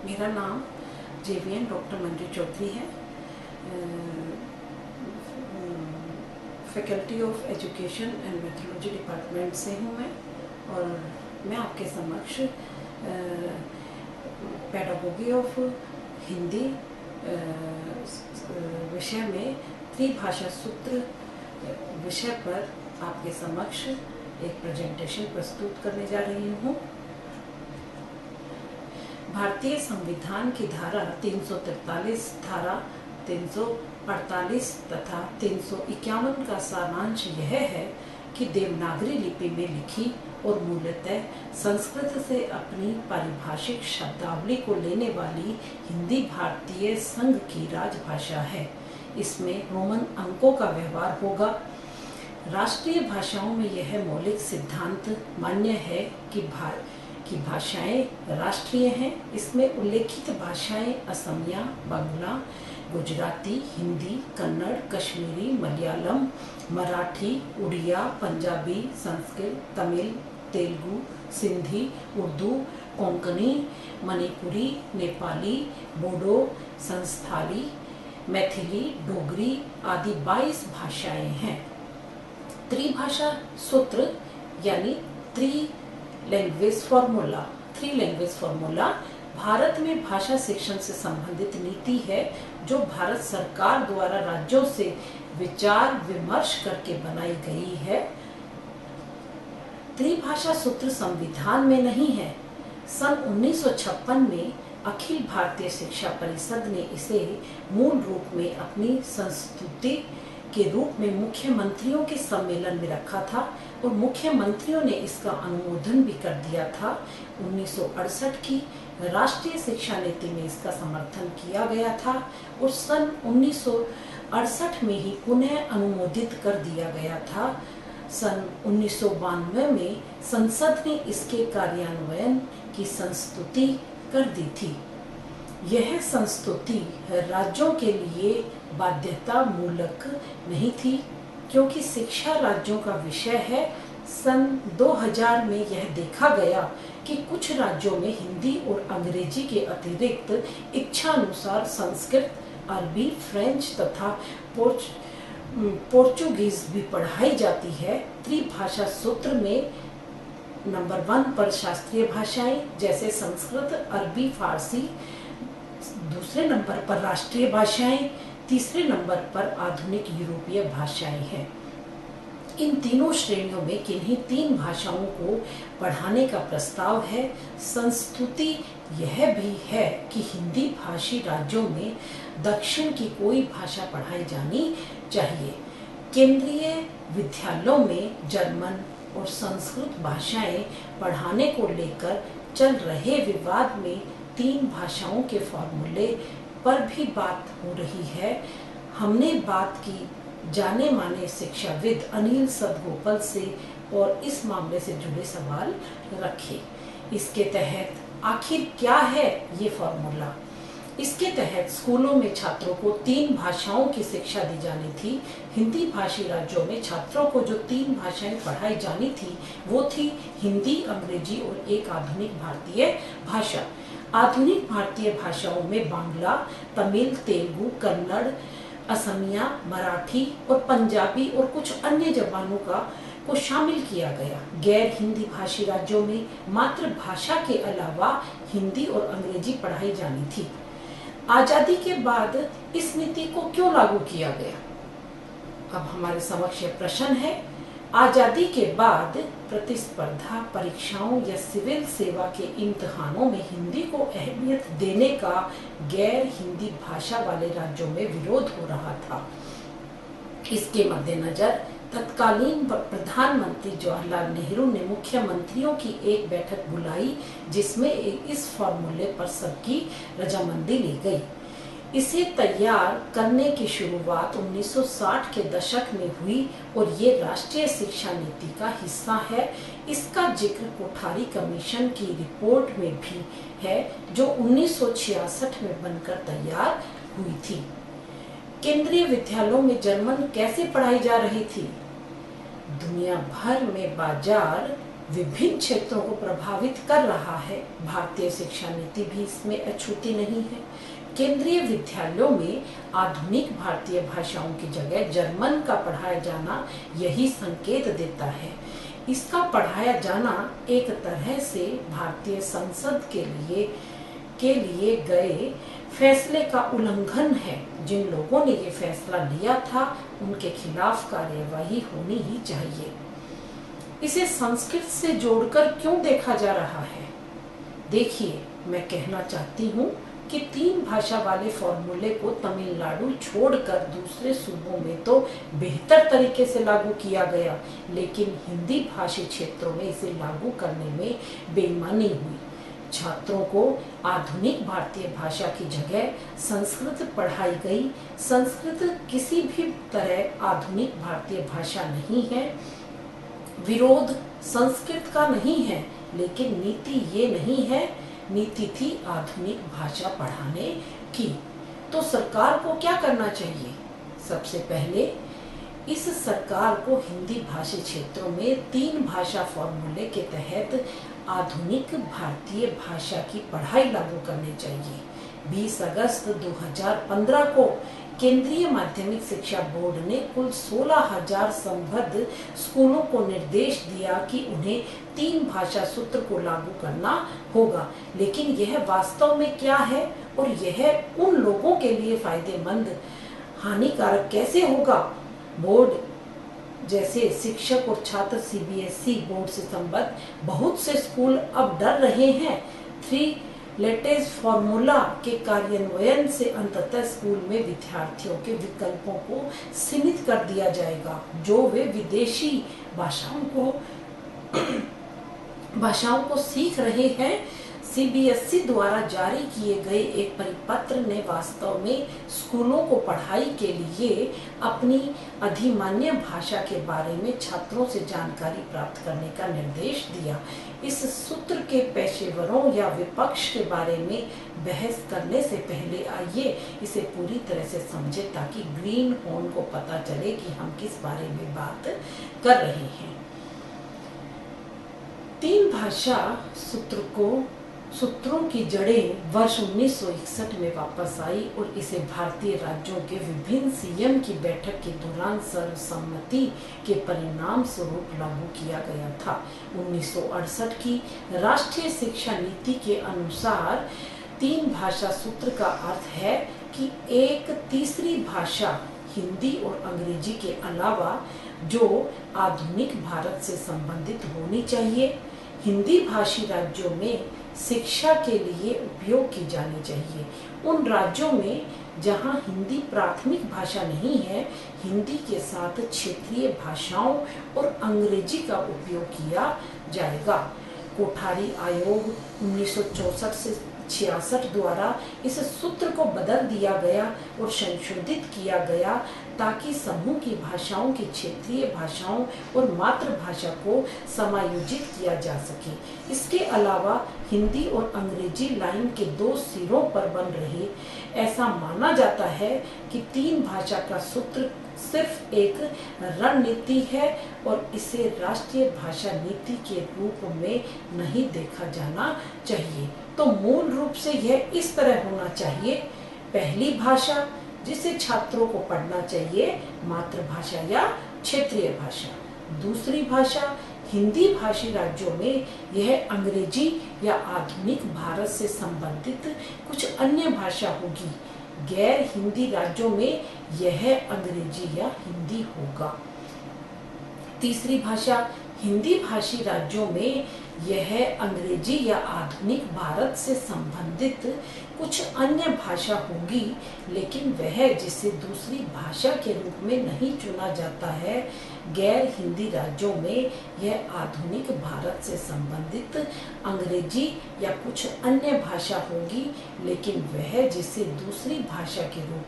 मेरा नाम JVN doctor Manju Chaudhary है। Faculty of education and methodology department से हूँ मैं, और मैं आपके समक्ष पेडागोगी ऑफ हिंदी विषय में त्रिभाषा सूत्र विषय पर आपके समक्ष एक प्रेजेंटेशन प्रस्तुत करने जा रही हूँ। भारतीय संविधान की धारा 343, धारा 348 तथा 351 का सारांश यह है कि देवनागरी लिपि में लिखी और मूलतः संस्कृत से अपनी पारिभाषिक शब्दावली को लेने वाली हिंदी भारतीय संघ की राजभाषा है। इसमें रोमन अंकों का व्यवहार होगा। राष्ट्रीय भाषाओं में यह मौलिक सिद्धांत मान्य है कि भाषाएं राष्ट्रीय हैं। इसमें उल्लेखित भाषाएं असमिया, बांग्ला, गुजराती, हिंदी, कन्नड़, कश्मीरी, मलयालम, मराठी, उड़िया, पंजाबी, संस्कृत, तमिल, तेलुगु, सिंधी, उर्दू, कोंकणी, मणिपुरी, नेपाली, बोडो, संस्थाली, मैथिली, डोगरी आदि 22 भाषाएं हैं। त्रिभाषा सूत्र यानी थ्री लैंग्वेज फार्मूला भारत में भाषा शिक्षण से संबंधित नीति है, जो भारत सरकार द्वारा राज्यों से विचार विमर्श करके बनाई गई है। त्रिभाषा सूत्र संविधान में नहीं है। सन 1956 में अखिल भारतीय शिक्षा परिषद ने इसे मूल रूप में अपनी संस्तुति के रूप में मुख्यमंत्रियों के सम्मेलन में रखा था और मुख्यमंत्रियों ने इसका अनुमोदन भी कर दिया था। 1968 की राष्ट्रीय शिक्षा नीति में इसका समर्थन किया गया था और सन 1968 में ही पुनः अनुमोदित कर दिया गया था। सन 1992 में संसद ने इसके कार्यान्वयन की संस्तुति कर दी थी। यह संस्तुति राज्यों के लिए बाध्यता मूलक नहीं थी, क्योंकि शिक्षा राज्यों का विषय है। सन 2000 में यह देखा गया कि कुछ राज्यों में हिंदी और अंग्रेजी के अतिरिक्त इच्छानुसार संस्कृत, अरबी, फ्रेंच तथा पोर्चुगीज भी पढ़ाई जाती है। त्रिभाषा सूत्र में नंबर 1 पर शास्त्रीय भाषाएं जैसे संस्कृत, अरबी, फारसी, दूसरे नंबर पर राष्ट्रीय भाषाएं, तीसरे नंबर पर आधुनिक यूरोपीय भाषाएं हैं। इन तीनों श्रेणियों में किन्हीं 3 भाषाओं को पढ़ाने का प्रस्ताव है। संस्तुति यह भी है कि हिंदी भाषी राज्यों में दक्षिण की कोई भाषा पढ़ाई जानी चाहिए। केंद्रीय विद्यालयों में जर्मन और संस्कृत भाषाएं पढ़ाने को लेकर चल रहे विवाद में 3 भाषाओं के फॉर्मूले पर भी बात हो रही है। हमने बात की जाने माने शिक्षाविद अनिल सदगोपाल से और इस मामले से जुड़े सवाल रखे। इसके तहत आखिर क्या है ये फॉर्मूला? इसके तहत स्कूलों में छात्रों को 3 भाषाओं की शिक्षा दी जानी थी। हिंदी भाषी राज्यों में छात्रों को जो 3 भाषाएं पढ़ाई जानी थी वो थी हिंदी, अंग्रेजी और एक आधुनिक भारतीय भाषा। आधुनिक भारतीय भाषाओं में बांग्ला, तमिल, तेलुगु, कन्नड़, असमिया, मराठी और पंजाबी और कुछ अन्य जबानों को शामिल किया गया। गैर हिंदी भाषी राज्यों में मातृभाषा के अलावा हिंदी और अंग्रेजी पढ़ाई जानी थी। आजादी के बाद इस नीति को क्यों लागू किया गया? अब हमारे समक्ष यह प्रश्न है। आजादी के बाद प्रतिस्पर्धा परीक्षाओं या सिविल सेवा के इम्तिहानों में हिंदी को अहमियत देने का गैर हिंदी भाषा वाले राज्यों में विरोध हो रहा था। इसके मद्देनजर तत्कालीन प्रधानमंत्री जवाहरलाल नेहरू ने मुख्यमंत्रियों की एक बैठक बुलाई, जिसमें इस फॉर्मूले पर सबकी रजामंदी ली गई। इसे तैयार करने की शुरुआत 1960 के दशक में हुई और ये राष्ट्रीय शिक्षा नीति का हिस्सा है। इसका जिक्र कोठारी कमीशन की रिपोर्ट में भी है, जो 1966 में बनकर तैयार हुई थी। केंद्रीय विद्यालयों में जर्मन कैसे पढ़ाई जा रही थी? दुनिया भर में बाजार विभिन्न क्षेत्रों को प्रभावित कर रहा है। भारतीय शिक्षा नीति भी इसमें अछूती नहीं है। केंद्रीय विद्यालयों में आधुनिक भारतीय भाषाओं की जगह जर्मन का पढ़ाया जाना यही संकेत देता है। इसका पढ़ाया जाना एक तरह से भारतीय संसद के लिए गए फैसले का उल्लंघन है। जिन लोगों ने ये फैसला लिया था उनके खिलाफ कार्यवाही होनी ही चाहिए। इसे संस्कृत से जोड़कर क्यों देखा जा रहा है? देखिए, मैं कहना चाहती हूँ कि 3 भाषा वाले फॉर्मूले को तमिलनाडु छोड़कर दूसरे सूबों में तो बेहतर तरीके से लागू किया गया, लेकिन हिंदी भाषी क्षेत्रों में इसे लागू करने में बेईमानी हुई। छात्रों को आधुनिक भारतीय भाषा की जगह संस्कृत पढ़ाई गई। संस्कृत किसी भी तरह आधुनिक भारतीय भाषा नहीं है। विरोध संस्कृत का नहीं है, लेकिन नीति ये नहीं है। नीति थी आधुनिक भाषा पढ़ाने की। तो सरकार को क्या करना चाहिए? सबसे पहले इस सरकार को हिंदी भाषी क्षेत्रों में 3 भाषा फॉर्मूले के तहत आधुनिक भारतीय भाषा की पढ़ाई लागू करनी चाहिए। 20 अगस्त 2015 को केंद्रीय माध्यमिक शिक्षा बोर्ड ने कुल 16,000 संबद्ध स्कूलों को निर्देश दिया कि उन्हें 3 भाषा सूत्र को लागू करना होगा। लेकिन यह वास्तव में क्या है और यह उन लोगों के लिए फायदेमंद हानिकारक कैसे होगा? बोर्ड जैसे शिक्षक और छात्र सीबीएसई बोर्ड से संबद्ध बहुत से स्कूल अब डर रहे हैं। 3 लेटेज फॉर्मूला के कार्यान्वयन से अंततः स्कूल में विद्यार्थियों के विकल्पों को सीमित कर दिया जाएगा, जो वे विदेशी भाषाओं को सीख रहे हैं। सीबीएसई द्वारा जारी किए गए एक परिपत्र ने वास्तव में स्कूलों को पढ़ाई के लिए अपनी अधिमान्य भाषा के बारे में छात्रों से जानकारी प्राप्त करने का निर्देश दिया। इस सूत्र के पेशेवरों या विपक्ष के बारे में बहस करने से पहले आइए इसे पूरी तरह से समझें, ताकि ग्रीन हॉर्न को पता चले कि हम किस बारे में बात कर रहे हैं। 3 भाषा सूत्रों की जड़ें वर्ष 1961 में वापस आई और इसे भारतीय राज्यों के विभिन्न सीएम की बैठक के दौरान सर्वसम्मति के परिणाम स्वरूप लागू किया गया था। 1968 की राष्ट्रीय शिक्षा नीति के अनुसार 3 भाषा सूत्र का अर्थ है कि एक तीसरी भाषा हिंदी और अंग्रेजी के अलावा जो आधुनिक भारत से संबंधित होनी चाहिए, हिंदी भाषी राज्यों में शिक्षा के लिए उपयोग की जानी चाहिए। उन राज्यों में जहां हिंदी प्राथमिक भाषा नहीं है, हिंदी के साथ क्षेत्रीय भाषाओं और अंग्रेजी का उपयोग किया जाएगा। कोठारी आयोग 1964 से 66 द्वारा इस सूत्र को बदल दिया गया और संशोधित किया गया, ताकि समूह की भाषाओं की क्षेत्रीय भाषाओं और मातृभाषा को समायोजित किया जा सके। इसके अलावा हिंदी और अंग्रेजी लाइन के 2 सिरों पर बन रहे ऐसा माना जाता है कि 3 भाषा का सूत्र सिर्फ एक रणनीति है और इसे राष्ट्रीय भाषा नीति के रूप में नहीं देखा जाना चाहिए। तो मूल रूप से यह इस तरह होना चाहिए। पहली भाषा जिसे छात्रों को पढ़ना चाहिए, मातृभाषा या क्षेत्रीय भाषा। दूसरी भाषा हिंदी भाषी राज्यों में यह अंग्रेजी या आधुनिक भारत से संबंधित कुछ अन्य भाषा होगी। गैर हिंदी राज्यों में यह अंग्रेजी या हिंदी होगा। तीसरी भाषा हिंदी भाषी राज्यों में यह अंग्रेजी या आधुनिक भारत से संबंधित कुछ अन्य भाषा होगी, लेकिन वह जिसे दूसरी भाषा के रूप में नहीं चुना जाता है। गैर हिंदी राज्यों में यह आधुनिक भारत से संबंधित अंग्रेजी या कुछ अन्य भाषा होगी, लेकिन वह जिसे दूसरी भाषा के रूप